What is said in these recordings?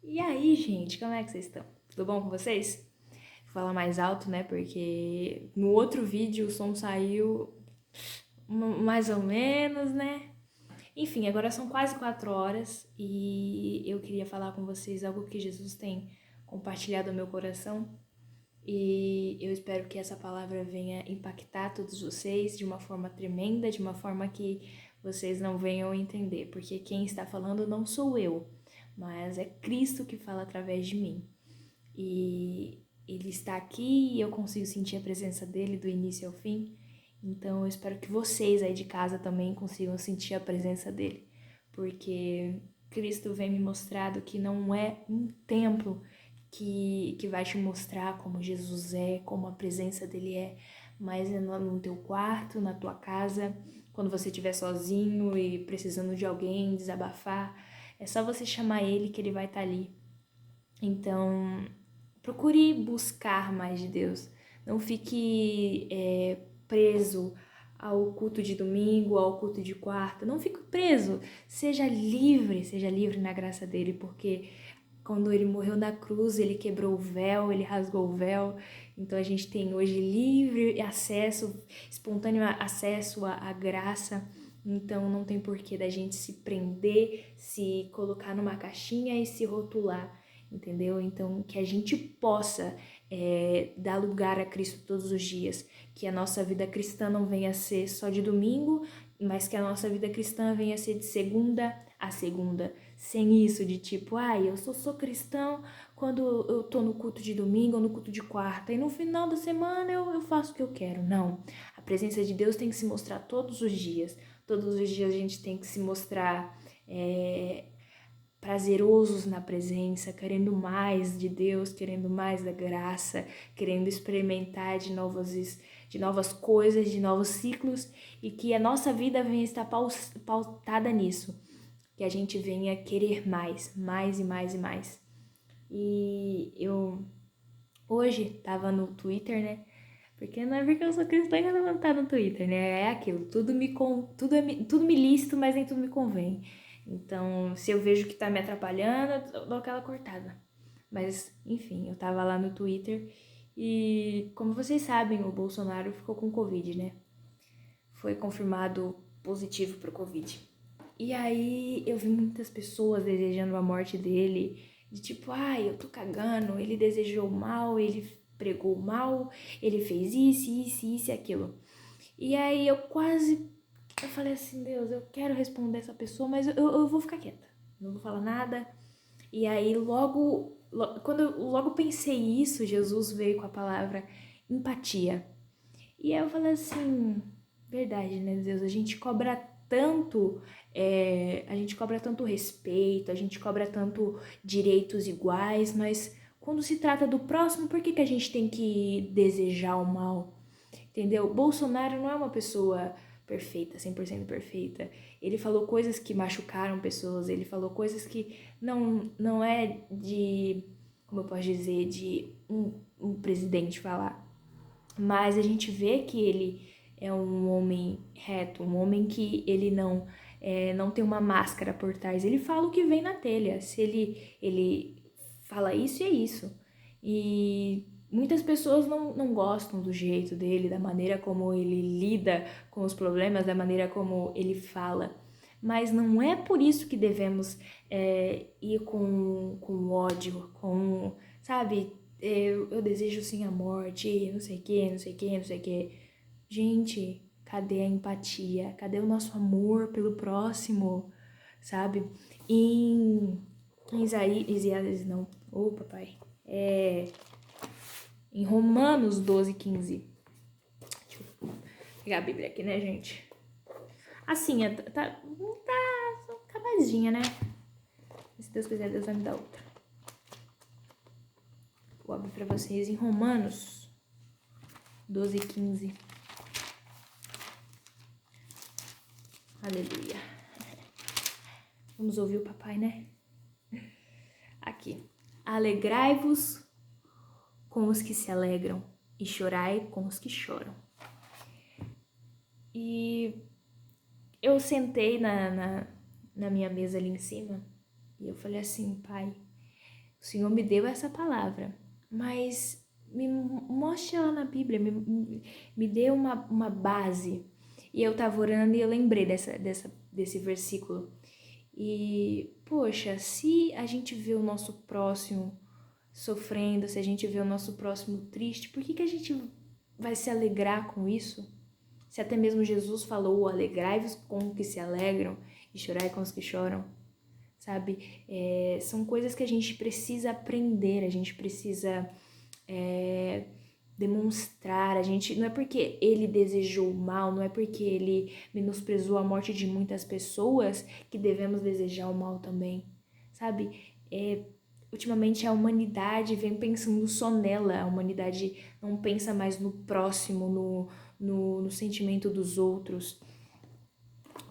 E aí, gente, como é que vocês estão? Tudo bom com vocês? Vou falar mais alto, né? Porque no outro vídeo o som saiu mais ou menos, né? Enfim, agora são quase 4 horas e eu queria falar com vocês algo que Jesus tem compartilhado no meu coração. E eu espero que essa palavra venha impactar todos vocês de uma forma tremenda, de uma forma que vocês não venham entender, porque quem está falando não sou eu, mas é Cristo que fala através de mim. E ele está aqui e eu consigo sentir a presença dele do início ao fim. Então eu espero que vocês aí de casa também consigam sentir a presença dele, porque Cristo vem me mostrado que não é um templo que vai te mostrar como Jesus é, como a presença dele é, mas é no teu quarto, na tua casa, quando você estiver sozinho e precisando de alguém desabafar, é só você chamar ele que ele vai estar ali. Então, procure buscar mais de Deus. Não fique preso ao culto de domingo, ao culto de quarta. Não fique preso. Seja livre na graça dele, porque quando ele morreu na cruz, ele quebrou o véu, ele rasgou o véu. Então a gente tem hoje livre acesso, espontâneo acesso à graça. Então não tem porquê da gente se prender, se colocar numa caixinha e se rotular, entendeu? Então que a gente possa dar lugar a Cristo todos os dias, que a nossa vida cristã não venha a ser só de domingo, mas que a nossa vida cristã venha a ser de segunda a segunda, sem isso de tipo, eu sou cristão quando eu tô no culto de domingo ou no culto de quarta, e no final da semana eu faço o que eu quero. Não, a presença de Deus tem que se mostrar todos os dias a gente tem que se mostrar prazerosos na presença, querendo mais de Deus, querendo mais da graça, querendo experimentar de novas coisas, de novos ciclos, e que a nossa vida venha estar pautada nisso, que a gente venha querer mais e mais e mais. E eu hoje tava no Twitter, né? Porque não é porque eu sou cristã que eu não tá no Twitter, né? É aquilo, tudo me lícito, mas nem tudo me convém. Então, se eu vejo que tá me atrapalhando, eu dou aquela cortada. Mas, enfim, eu tava lá no Twitter e, como vocês sabem, o Bolsonaro ficou com Covid, né? Foi confirmado positivo pro Covid. E aí eu vi muitas pessoas desejando a morte dele, de tipo, eu tô cagando, ele desejou mal, ele pregou mal, ele fez isso e aquilo. E aí eu falei assim, Deus, eu quero responder essa pessoa, mas eu vou ficar quieta, não vou falar nada. E aí quando eu logo pensei isso, Jesus veio com a palavra empatia. E aí eu falei assim, verdade, né, Deus? A gente cobra tanto respeito, a gente cobra tanto direitos iguais, mas quando se trata do próximo, por que a gente tem que desejar o mal? Entendeu? Bolsonaro não é uma pessoa perfeita, 100% perfeita. Ele falou coisas que machucaram pessoas, ele falou coisas que não é de, como eu posso dizer, de um presidente falar. Mas a gente vê que ele é um homem reto, um homem que ele não tem uma máscara por trás. Ele fala o que vem na telha. Se ele fala isso, é isso. E muitas pessoas não gostam do jeito dele, da maneira como ele lida com os problemas, da maneira como ele fala. Mas não é por isso que devemos ir com ódio, sabe, eu desejo sim a morte, não sei o que, não sei o que, não sei o que. Gente, cadê a empatia? Cadê o nosso amor pelo próximo? Sabe? Em, em Isaías, não. Ô, papai. Em Romanos 12:15. Deixa eu pegar a Bíblia aqui, né, gente? Assim, tá acabadinha, né? Se Deus quiser, Deus vai me dar outra. Vou abrir pra vocês em Romanos 12:15. Aleluia. Vamos ouvir o papai, né? Aqui. Alegrai-vos com os que se alegram e chorai com os que choram. E eu sentei na minha mesa ali em cima e eu falei assim, pai, Senhor me deu essa palavra, mas me mostre ela na Bíblia, me dê uma base. E eu tava orando e eu lembrei desse versículo. E, poxa, se a gente vê o nosso próximo sofrendo, se a gente vê o nosso próximo triste, por que a gente vai se alegrar com isso? Se até mesmo Jesus falou, alegrai-vos com os que se alegram e chorai com os que choram, sabe? São coisas que a gente precisa aprender, a gente precisa demonstrar, não é porque ele desejou o mal, não é porque ele menosprezou a morte de muitas pessoas que devemos desejar o mal também, sabe? Ultimamente a humanidade vem pensando só nela, a humanidade não pensa mais no próximo, no sentimento dos outros.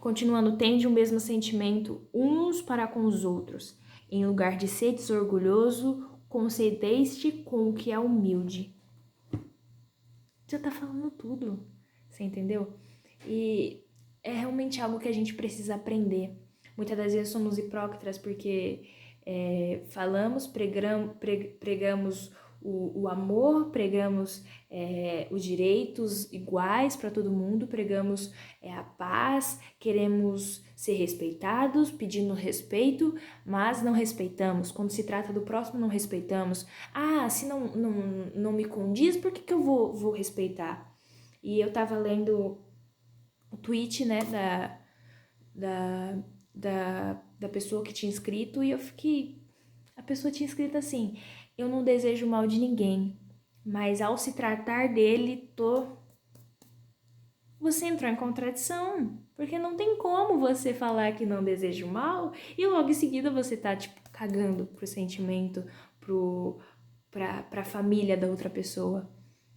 Continuando, tende o mesmo sentimento uns para com os outros. Em lugar de seres orgulhoso, concedeste com o que é humilde. Já tá falando tudo, você entendeu? E é realmente algo que a gente precisa aprender. Muitas das vezes somos hipócritas porque falamos, pregamos o amor, pregamos os direitos iguais para todo mundo, pregamos a paz, queremos ser respeitados, pedindo respeito, mas não respeitamos. Quando se trata do próximo, não respeitamos. Se não me condiz, por que eu vou respeitar? E eu tava lendo o tweet, né, da pessoa que tinha escrito e eu fiquei... A pessoa tinha escrito assim: eu não desejo mal de ninguém, mas ao se tratar dele, Você entrou em contradição, porque não tem como você falar que não deseja o mal e logo em seguida você tá, tipo, cagando pro sentimento, pra família da outra pessoa,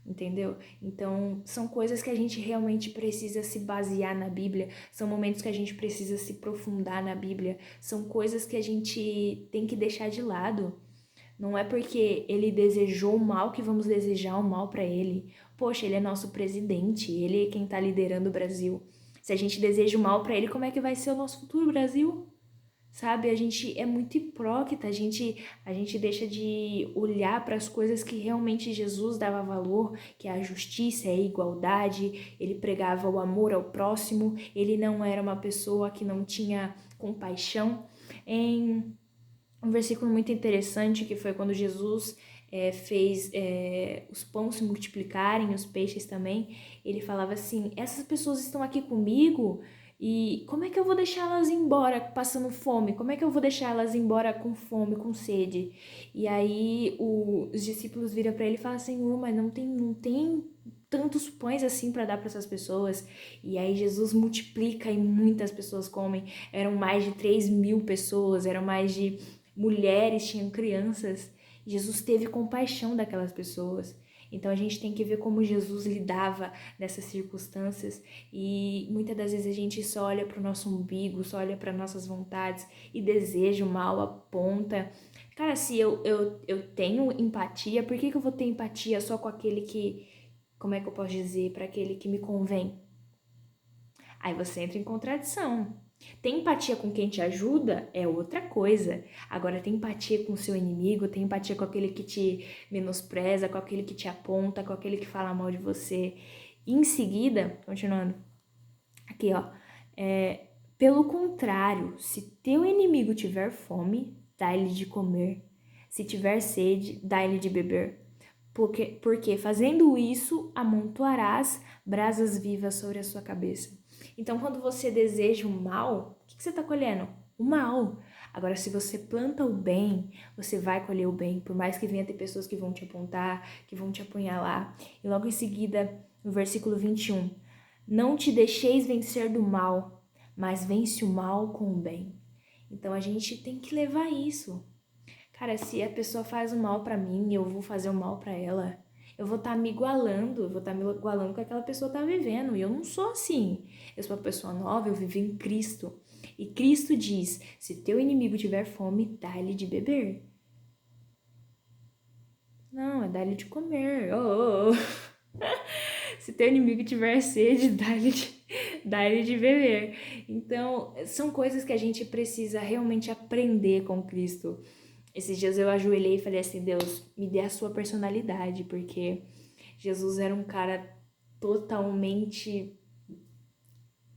entendeu? Então, são coisas que a gente realmente precisa se basear na Bíblia, são momentos que a gente precisa se aprofundar na Bíblia, são coisas que a gente tem que deixar de lado. Não é porque ele desejou o mal que vamos desejar o mal pra ele. Poxa, ele é nosso presidente, ele é quem tá liderando o Brasil. Se a gente deseja o mal pra ele, como é que vai ser o nosso futuro Brasil? Sabe, a gente é muito hipócrita, a gente deixa de olhar para as coisas que realmente Jesus dava valor, que é a justiça, a igualdade, ele pregava o amor ao próximo, ele não era uma pessoa que não tinha compaixão. Em um versículo muito interessante que foi quando Jesus fez os pães se multiplicarem, os peixes também, ele falava assim, essas pessoas estão aqui comigo e como é que eu vou deixar elas embora passando fome? Como é que eu vou deixar elas embora com fome, com sede? E aí os discípulos viram para ele e falam, Senhor, mas não tem tantos pães assim para dar para essas pessoas. E aí Jesus multiplica e muitas pessoas comem. Eram mais de 3.000 pessoas, eram mais de mulheres, tinham crianças. Jesus teve compaixão daquelas pessoas. Então a gente tem que ver como Jesus lidava nessas circunstâncias e muitas das vezes a gente só olha para o nosso umbigo, só olha para nossas vontades e deseja o mal, aponta. Cara, se eu tenho empatia, por que eu vou ter empatia só com aquele que, como é que eu posso dizer, para aquele que me convém? Aí você entra em contradição. Ter empatia com quem te ajuda é outra coisa. Agora, ter empatia com o seu inimigo, ter empatia com aquele que te menospreza, com aquele que te aponta, com aquele que fala mal de você. E em seguida, continuando, aqui ó, pelo contrário, se teu inimigo tiver fome, dá-lhe de comer. Se tiver sede, dá-lhe de beber. Porque fazendo isso, amontoarás brasas vivas sobre a sua cabeça. Então, quando você deseja o mal, o que você está colhendo? O mal. Agora, se você planta o bem, você vai colher o bem. Por mais que venha ter pessoas que vão te apontar, que vão te apunhalar. E logo em seguida, no versículo 21, não te deixeis vencer do mal, mas vence o mal com o bem. Então, a gente tem que levar isso. Cara, se a pessoa faz o mal pra mim, eu vou fazer o mal pra ela. Eu vou estar me igualando, eu vou estar me igualando com aquela pessoa tá vivendo. E eu não sou assim. Eu sou uma pessoa nova, eu vivo em Cristo. E Cristo diz, se teu inimigo tiver fome, dá-lhe de beber. Não, é dá-lhe de comer. Oh, oh, oh. Se teu inimigo tiver sede, dá-lhe de beber. Então, são coisas que a gente precisa realmente aprender com Cristo. Esses dias eu ajoelhei e falei assim, Deus, me dê a sua personalidade, porque Jesus era um cara totalmente,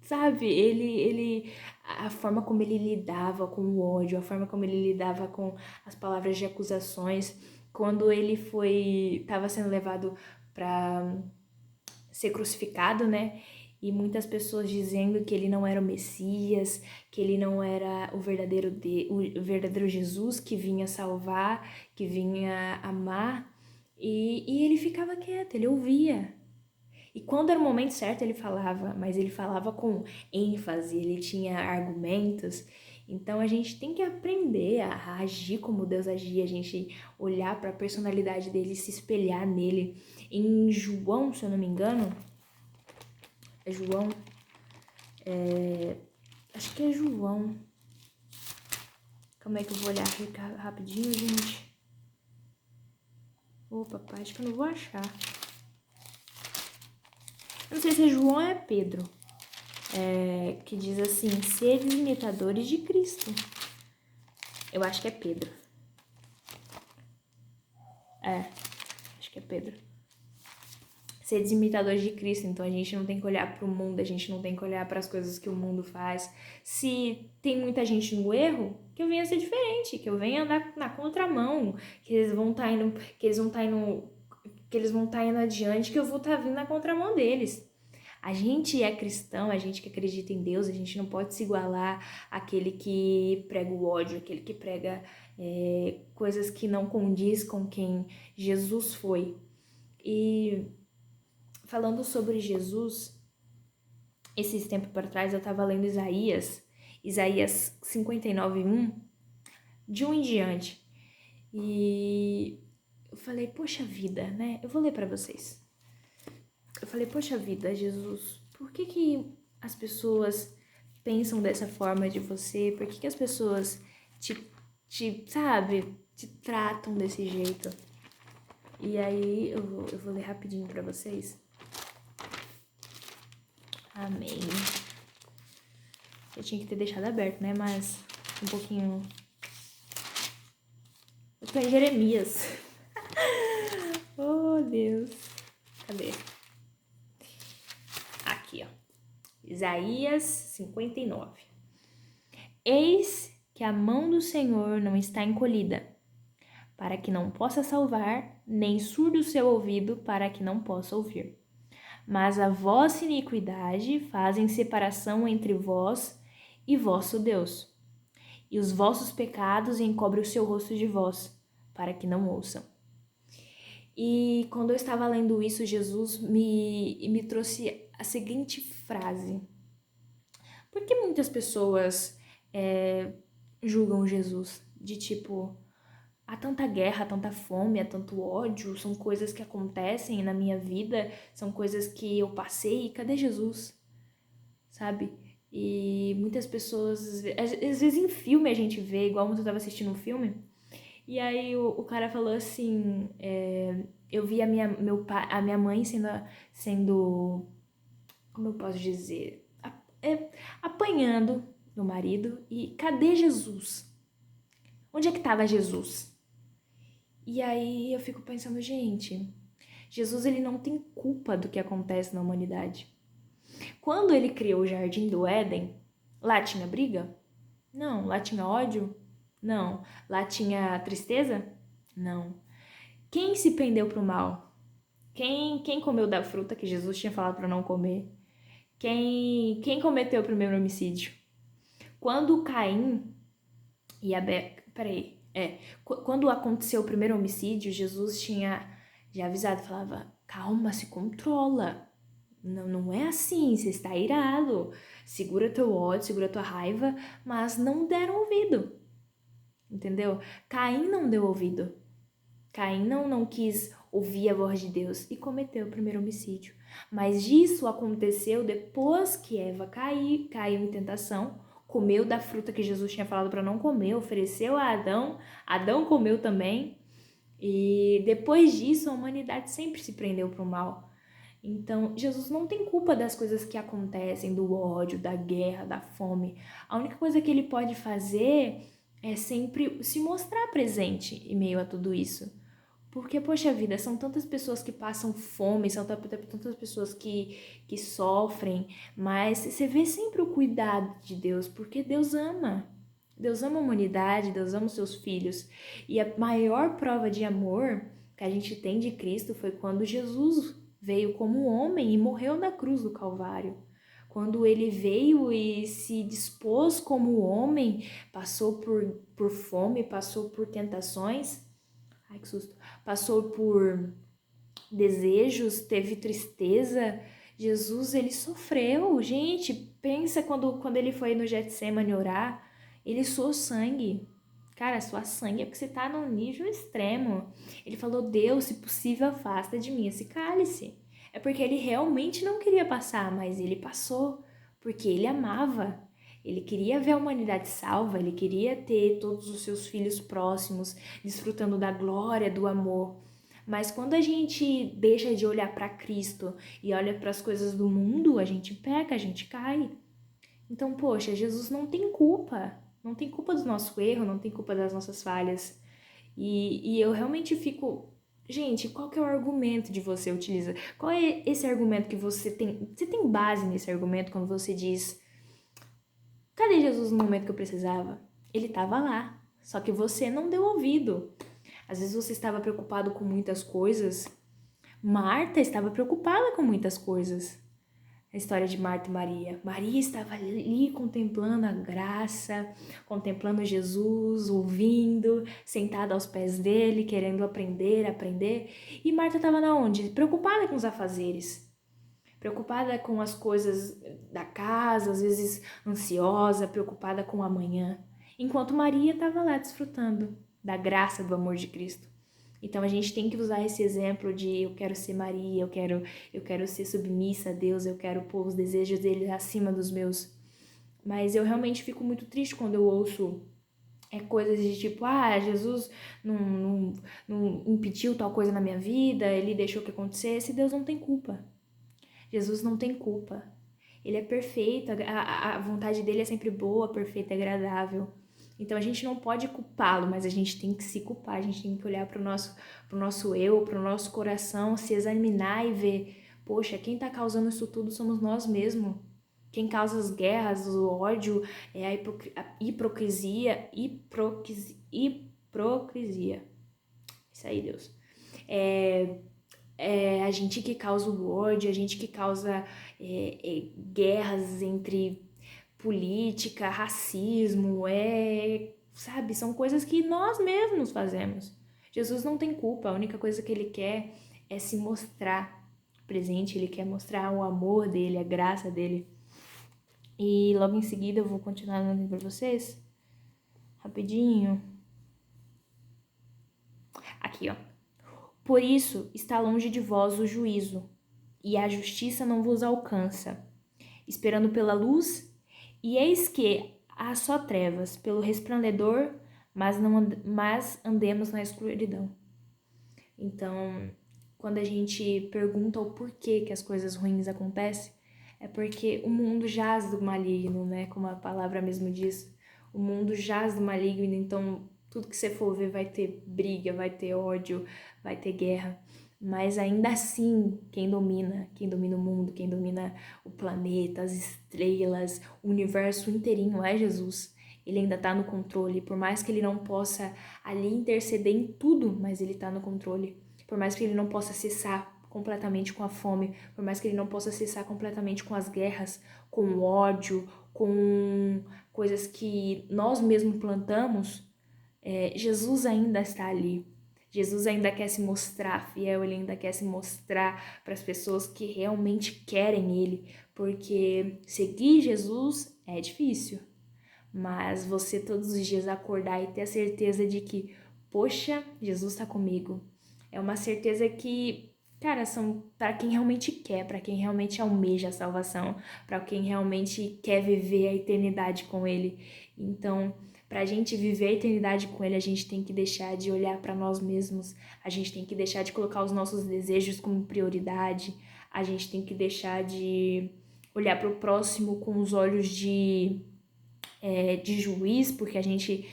sabe, a forma como ele lidava com o ódio, a forma como ele lidava com as palavras de acusações, quando ele estava sendo levado para ser crucificado, né? E muitas pessoas dizendo que ele não era o Messias, que ele não era o verdadeiro Jesus que vinha salvar, que vinha amar. E ele ficava quieto, ele ouvia. E quando era o momento certo, ele falava, mas ele falava com ênfase, ele tinha argumentos. Então a gente tem que aprender a agir como Deus agia, a gente olhar para a personalidade dele, se espelhar nele. Em João, se eu não me engano, é João, acho que é João. Como é que eu vou olhar aqui rapidinho, gente? Ô, papai, acho que eu não vou achar. Eu não sei se é João ou é Pedro. Que diz assim, seres imitadores de Cristo. Eu acho que é Pedro. Acho que é Pedro. Seres imitadores de Cristo. Então a gente não tem que olhar para o mundo, a gente não tem que olhar para as coisas que o mundo faz. Se tem muita gente no erro, que eu venha ser diferente, que eu venha andar na contramão, que eles vão estar indo, que eles vão estar indo adiante, que eu vou estar vindo na contramão deles. A gente é cristão, a gente que acredita em Deus, a gente não pode se igualar àquele que prega o ódio, aquele que prega coisas que não condiz com quem Jesus foi. E falando sobre Jesus, esses tempos para trás eu estava lendo Isaías 59:1, de um em diante. E eu falei, poxa vida, né? Eu vou ler para vocês. Eu falei, poxa vida, Jesus, por que as pessoas pensam dessa forma de você? Por que as pessoas sabe, te tratam desse jeito? E aí eu vou ler rapidinho pra vocês. Amém. Eu tinha que ter deixado aberto, né? Mas um pouquinho... Eu tô em Jeremias. Oh, Deus. Cadê? Aqui, ó. Isaías 59. Eis que a mão do Senhor não está encolhida, para que não possa salvar, nem surdo o seu ouvido, para que não possa ouvir. Mas a vossa iniquidade fazem separação entre vós e vosso Deus, e os vossos pecados encobrem o seu rosto de vós, para que não ouçam. E quando eu estava lendo isso, Jesus me trouxe a seguinte frase. Por que muitas pessoas julgam Jesus? De tipo, há tanta guerra, há tanta fome, há tanto ódio, são coisas que acontecem na minha vida, são coisas que eu passei, cadê Jesus? Sabe? E muitas pessoas, às vezes em filme a gente vê, igual quando eu tava assistindo um filme, e aí o cara falou assim, eu vi a minha mãe sendo, como eu posso dizer, apanhando meu marido, e cadê Jesus? Onde é que estava Jesus? E aí eu fico pensando, gente, Jesus ele não tem culpa do que acontece na humanidade. Quando ele criou o Jardim do Éden, lá tinha briga? Não. Lá tinha ódio? Não. Lá tinha tristeza? Não. Quem se pendeu pro mal? Quem comeu da fruta que Jesus tinha falado para não comer? Quem cometeu o primeiro homicídio? Quando Caim e Abel... Peraí. Quando aconteceu o primeiro homicídio, Jesus tinha já avisado, falava, calma, se controla. Não é assim, você está irado. Segura teu ódio, segura tua raiva, mas não deram ouvido. Entendeu? Caim não deu ouvido. Caim não quis ouvir a voz de Deus e cometeu o primeiro homicídio. Mas isso aconteceu depois que Eva caiu em tentação, comeu da fruta que Jesus tinha falado para não comer, ofereceu a Adão, Adão comeu também. E depois disso a humanidade sempre se prendeu para o mal. Então, Jesus não tem culpa das coisas que acontecem, do ódio, da guerra, da fome. A única coisa que ele pode fazer é sempre se mostrar presente em meio a tudo isso. Porque, poxa vida, são tantas pessoas que passam fome, são tantas pessoas que sofrem, mas você vê sempre o cuidado de Deus, porque Deus ama. Deus ama a humanidade, Deus ama os seus filhos. E a maior prova de amor que a gente tem de Cristo foi quando Jesus veio como homem e morreu na cruz do Calvário. Quando ele veio e se dispôs como homem, passou por fome, passou por tentações. Ai, que susto. Passou por desejos, teve tristeza. Jesus, ele sofreu. Gente, pensa quando ele foi no Getsemane orar, ele suou sangue. Cara, suar sangue é porque você tá num nível extremo. Ele falou, Deus, se possível, afasta de mim esse cálice. É porque ele realmente não queria passar, mas ele passou, porque ele amava. Ele queria ver a humanidade salva, ele queria ter todos os seus filhos próximos, desfrutando da glória, do amor. Mas quando a gente deixa de olhar para Cristo e olha para as coisas do mundo, a gente peca, a gente cai. Então, poxa, Jesus não tem culpa. Não tem culpa do nosso erro, não tem culpa das nossas falhas. E eu realmente fico. Gente, qual que é o argumento de você utiliza? Qual é esse argumento que você tem? Você tem base nesse argumento quando você diz: cadê Jesus no momento que eu precisava? Ele estava lá, só que você não deu ouvido. Às vezes você estava preocupado com muitas coisas. Marta estava preocupada com muitas coisas. A história de Marta e Maria. Maria estava ali contemplando a graça, contemplando Jesus, ouvindo, sentada aos pés dele, querendo aprender. E Marta estava na onde? Preocupada com os afazeres. Preocupada com as coisas da casa, às vezes ansiosa, preocupada com o amanhã. Enquanto Maria estava lá desfrutando da graça do amor de Cristo. Então a gente tem que usar esse exemplo de eu quero ser Maria, eu quero ser submissa a Deus, eu quero pôr os desejos dele acima dos meus. Mas eu realmente fico muito triste quando eu ouço coisas de tipo, Jesus não impediu tal coisa na minha vida, ele deixou que acontecesse. Deus não tem culpa. Jesus não tem culpa. Ele é perfeito, a vontade dele é sempre boa, perfeita e agradável. Então a gente não pode culpá-lo, mas a gente tem que se culpar, a gente tem que olhar pro nosso eu, pro nosso coração, se examinar e ver, poxa, quem tá causando isso tudo somos nós mesmos. Quem causa as guerras, o ódio, é a hipocrisia. Isso aí, Deus. É a gente que causa o ódio, a gente que causa guerras entre política, racismo, sabe? São coisas que nós mesmos fazemos. Jesus não tem culpa, a única coisa que ele quer é se mostrar presente, ele quer mostrar o amor dele, a graça dele. E logo em seguida eu vou continuar lendo para vocês, rapidinho. Aqui, ó. Por isso está longe de vós o juízo, e a justiça não vos alcança. Esperando pela luz, e eis que há só trevas, pelo resplandecor, mas andemos na escuridão. Então, quando a gente pergunta o porquê que as coisas ruins acontecem, é porque o mundo jaz do maligno, né? Como a palavra mesmo diz. O mundo jaz do maligno, então tudo que você for ver vai ter briga, vai ter ódio, vai ter guerra. Mas ainda assim, quem domina o mundo, quem domina o planeta, as estrelas, o universo inteirinho é Jesus. Ele ainda está no controle, por mais que ele não possa ali interceder em tudo, mas ele está no controle. Por mais que ele não possa cessar completamente com a fome, por mais que ele não possa cessar completamente com as guerras, com o ódio, com coisas que nós mesmos plantamos, Jesus ainda está ali. Jesus ainda quer se mostrar fiel, ele ainda quer se mostrar para as pessoas que realmente querem ele, porque seguir Jesus é difícil, mas você todos os dias acordar e ter a certeza de que, poxa, Jesus está comigo, é uma certeza que, cara, são para quem realmente quer, para quem realmente almeja a salvação, para quem realmente quer viver a eternidade com ele. Então, para a gente viver a eternidade com ele, a gente tem que deixar de olhar para nós mesmos, a gente tem que deixar de colocar os nossos desejos como prioridade, a gente tem que deixar de olhar para o próximo com os olhos de juiz, porque a gente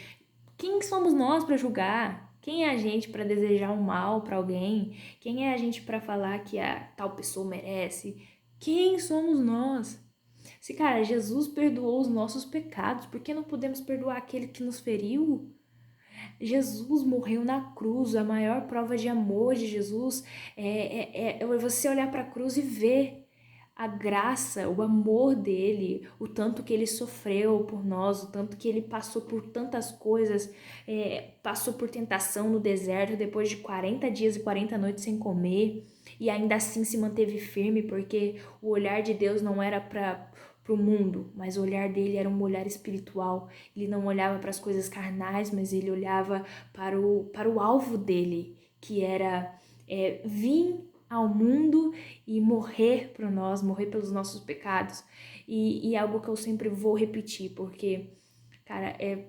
Quem somos nós para julgar? Quem é a gente para desejar o mal para alguém? Quem é a gente para falar que a tal pessoa merece? Quem somos nós? Se, cara, Jesus perdoou os nossos pecados, por que não podemos perdoar aquele que nos feriu? Jesus morreu na cruz, a maior prova de amor de Jesus é você olhar para a cruz e ver a graça, o amor dele, o tanto que ele sofreu por nós, o tanto que ele passou por tantas coisas, passou por tentação no deserto depois de 40 dias e 40 noites sem comer, e ainda assim se manteve firme, porque o olhar de Deus não era para o mundo, mas o olhar dele era um olhar espiritual. Ele não olhava para as coisas carnais, mas ele olhava para o alvo dele, que era vir ao mundo e morrer por nós, morrer pelos nossos pecados. E algo que eu sempre vou repetir, porque, cara, é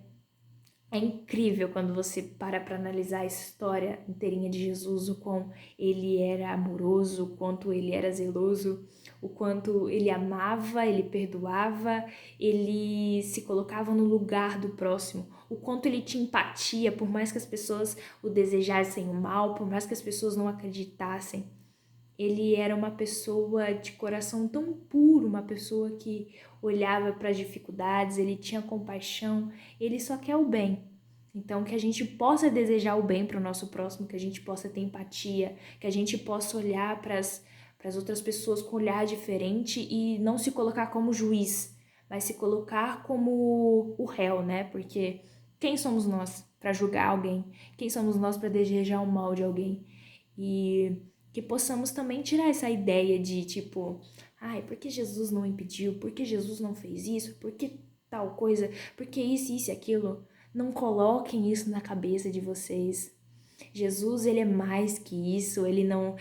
incrível quando você para analisar a história inteirinha de Jesus, o quão ele era amoroso, o quanto ele era zeloso, o quanto ele amava, ele perdoava, ele se colocava no lugar do próximo, o quanto ele tinha empatia, por mais que as pessoas o desejassem o mal, por mais que as pessoas não acreditassem. Ele era uma pessoa de coração tão puro, uma pessoa que olhava para as dificuldades, ele tinha compaixão, ele só quer o bem. Então, que a gente possa desejar o bem para o nosso próximo, que a gente possa ter empatia, que a gente possa olhar para as outras pessoas com um olhar diferente e não se colocar como juiz, mas se colocar como o réu, né? Porque quem somos nós para julgar alguém? Quem somos nós para desejar o mal de alguém? E que possamos também tirar essa ideia de tipo, ai, por que Jesus não impediu? Por que Jesus não fez isso? Por que tal coisa? Por que isso e aquilo? Não coloquem isso na cabeça de vocês. Jesus, ele é mais que isso, ele não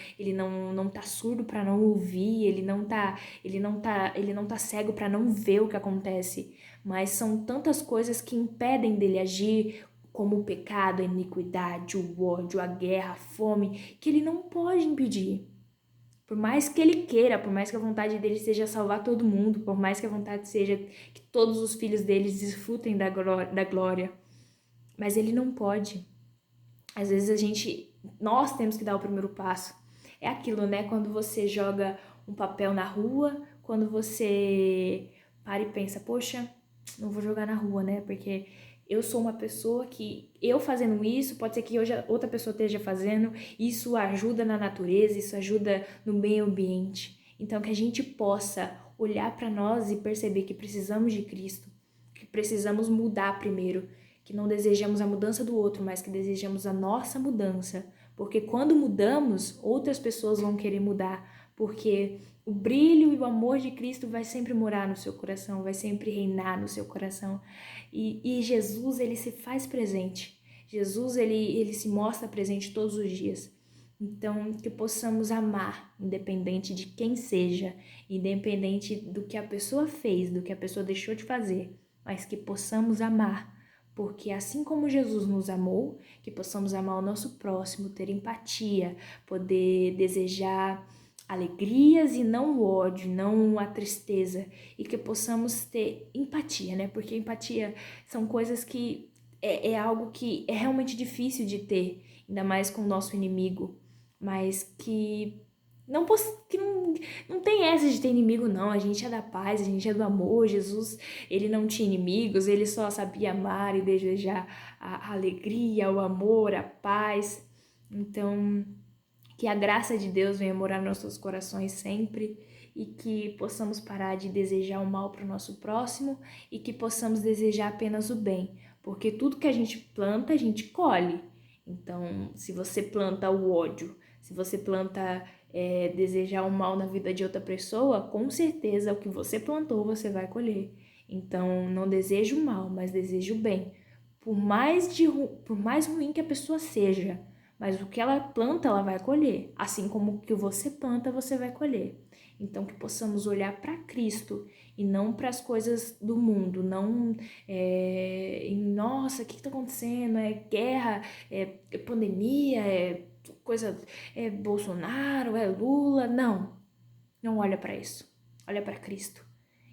tá surdo para não ouvir, ele não tá cego para não ver o que acontece, mas são tantas coisas que impedem dele agir, como o pecado, a iniquidade, o ódio, a guerra, a fome, que ele não pode impedir. Por mais que ele queira, por mais que a vontade dele seja salvar todo mundo, por mais que a vontade seja que todos os filhos deles desfrutem da glória, mas ele não pode. Às vezes nós temos que dar o primeiro passo. É aquilo, né? Quando você joga um papel na rua, quando você para e pensa, poxa, não vou jogar na rua, né? Porque eu sou uma pessoa que, eu fazendo isso, pode ser que hoje outra pessoa esteja fazendo, isso ajuda na natureza, isso ajuda no meio ambiente. Então, que a gente possa olhar para nós e perceber que precisamos de Cristo, que precisamos mudar primeiro, que não desejamos a mudança do outro, mas que desejamos a nossa mudança. Porque quando mudamos, outras pessoas vão querer mudar, porque o brilho e o amor de Cristo vai sempre morar no seu coração, vai sempre reinar no seu coração. E Jesus, ele se faz presente. Jesus, ele se mostra presente todos os dias. Então, que possamos amar, independente de quem seja, independente do que a pessoa fez, do que a pessoa deixou de fazer, mas que possamos amar, porque assim como Jesus nos amou, que possamos amar o nosso próximo, ter empatia, poder desejar alegrias e não o ódio, não a tristeza, e que possamos ter empatia, né? Porque empatia são coisas que é algo que é realmente difícil de ter, ainda mais com o nosso inimigo, mas que não tem essa de ter inimigo, não. A gente é da paz, a gente é do amor. Jesus, ele não tinha inimigos, ele só sabia amar e desejar a alegria, o amor, a paz. Então, que a graça de Deus venha morar nos nossos corações sempre e que possamos parar de desejar o mal para o nosso próximo e que possamos desejar apenas o bem, porque tudo que a gente planta, a gente colhe. Então, se você planta o ódio, se você planta desejar o mal na vida de outra pessoa, com certeza o que você plantou você vai colher. Então, não deseje o mal, mas deseje o bem. Por mais ruim que a pessoa seja, mas o que ela planta, ela vai colher. Assim como o que você planta, você vai colher. Então, que possamos olhar para Cristo e não para as coisas do mundo. Não, nossa, o que está acontecendo? É guerra, é pandemia, é coisa, é Bolsonaro, é Lula. Não, não olha para isso. Olha para Cristo.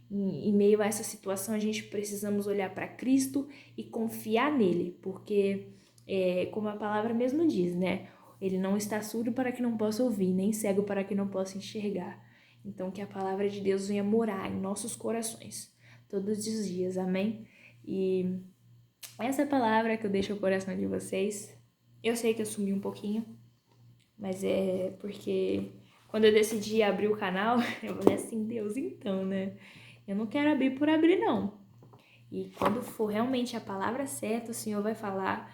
Em meio a essa situação, a gente precisamos olhar para Cristo e confiar nele, porque, como a palavra mesmo diz, né? Ele não está surdo para que não possa ouvir, nem cego para que não possa enxergar. Então, que a palavra de Deus venha morar em nossos corações todos os dias, amém? E essa palavra que eu deixo no coração de vocês, eu sei que eu sumi um pouquinho, mas é porque quando eu decidi abrir o canal, eu falei assim, Deus, então, né? Eu não quero abrir por abrir, não. E quando for realmente a palavra certa, o Senhor vai falar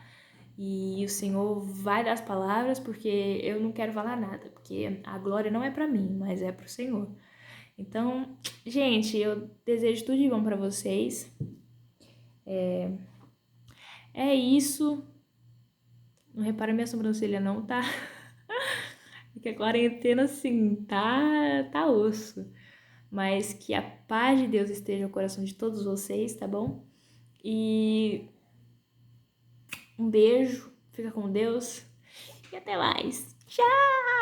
e o Senhor vai dar as palavras, porque eu não quero falar nada, porque a glória não é pra mim, mas é pro Senhor. Então, gente, eu desejo tudo de bom pra vocês. É isso. Não repara minha sobrancelha não, tá? Porque a quarentena, assim, tá osso. Mas que a paz de Deus esteja no coração de todos vocês, tá bom? E um beijo, fica com Deus e até mais. Tchau!